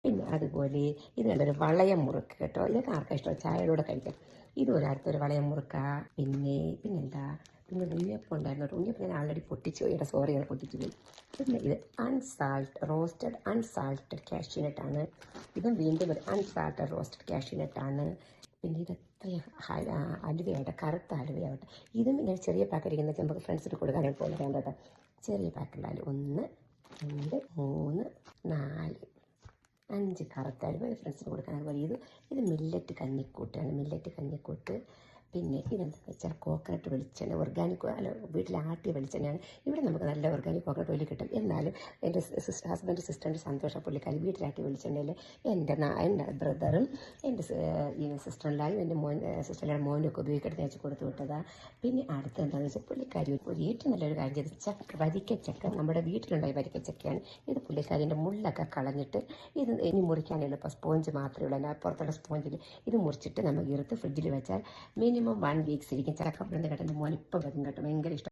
പിന്നെ അതുപോലെ ഇത് നല്ലൊരു വളയം മുറുക്ക് കേട്ടോ. ഇതൊക്കെ ആർക്കാ ഇഷ്ടം, ചായയോടെ കഴിക്കാം. ഇതുപോലെ അടുത്തൊരു വളയം മുറുക്ക. പിന്നെന്താ, പിന്നെ ഉണ്ണിയപ്പം ഉണ്ടായിരുന്നു. ഉണ്ണിയപ്പം ഞാൻ ആൾറെഡി പൊട്ടിച്ചു പോയി, സോറി ഞാൻ പൊട്ടിച്ചു പോയി. പിന്നെ ഇത് റോസ്റ്റഡ് അൺസാൾട്ടഡ് കാഷ്യൂനട്ടാണ്. ഇതും വീണ്ടും ഒരു അൺസാൾട്ടഡ് റോസ്റ്റഡ് കാഷ്യൂനട്ടാണ്. പിന്നെ ഇത് അലുവയാവട്ടെ, കറുത്ത അലുവയാവട്ടെ. ഇതും ഇങ്ങനെ ചെറിയ പാക്കറ്റ് ഇരിക്കുന്നത് നമുക്ക് ഫ്രണ്ട്സിന് കൊടുക്കാനായിട്ട് പോലെ വേണ്ട കേട്ടോ. ചെറിയ പാക്കറ്റിലായാലും 1, 2, 3, 4, 5 കറുത്ത അലുവ ഫ്രണ്ട്സിന് കൊടുക്കാൻ. അതുപോലെ ഇത് മില്ലറ്റ് കഞ്ഞിക്കൂട്ടാണ്, മില്ലറ്റ് കഞ്ഞിക്കൂട്ട്. പിന്നെ ഇതെന്താണെന്ന് വെച്ചാൽ കോക്കനട്ട് വെളിച്ചെണ്ണ, ഓർഗാനിക് അല്ല, വീട്ടിൽ ആട്ടിയ വെളിച്ചെണ്ണയാണ്. ഇവിടെ നമുക്ക് നല്ല ഓർഗാനിക് കോക്കനട്ട് ഓയിൽ കിട്ടും. എന്നാലും എൻ്റെ ഹസ്ബൻഡ് സിസ്റ്ററിൻ്റെ സന്തോഷം, പുള്ളിക്കാരി വീട്ടിലാട്ടിയ വെളിച്ചെണ്ണയിൽ എൻ്റെ ബ്രദറും എൻ്റെ സിസ്റ്ററിലായും എൻ്റെ സിസ്റ്ററിൻ്റെ മോനൊക്കെ ഉപയോഗിക്കട്ടെ വെച്ച് കൊടുത്തു വിട്ടതാണ്. പിന്നെ അടുത്ത് എന്താണെന്ന് വെച്ചാൽ പുള്ളിക്കാരി ഒരു ഏറ്റവും നല്ലൊരു കാര്യം ചെയ്ത് വരിക്കച്ചക്ക, നമ്മുടെ വീട്ടിലുണ്ടായ വരിക്കച്ചക്കയാണ് ഇത്. പുള്ളിക്കാരിൻ്റെ മുള്ളൊക്കെ കളഞ്ഞിട്ട് ഇത് ഇനി മുറിക്കാൻ എളുപ്പം, സ്പോഞ്ച് മാത്രമേ ഉള്ളൂ. അതിൻ്റെ പുറത്തുള്ള സ്പോഞ്ചിൽ ഇത് മുറിച്ചിട്ട് നമുക്ക് എടുത്ത് ഫ്രിഡ്ജിൽ വെച്ചാൽ മിനിമം 1 വീക്സ് ഇരിക്കും. ചക്ക പുറത്ത് കേട്ടോ, മോനിപ്പം വരും കേട്ടോ, ഭയങ്കര ഇഷ്ടം.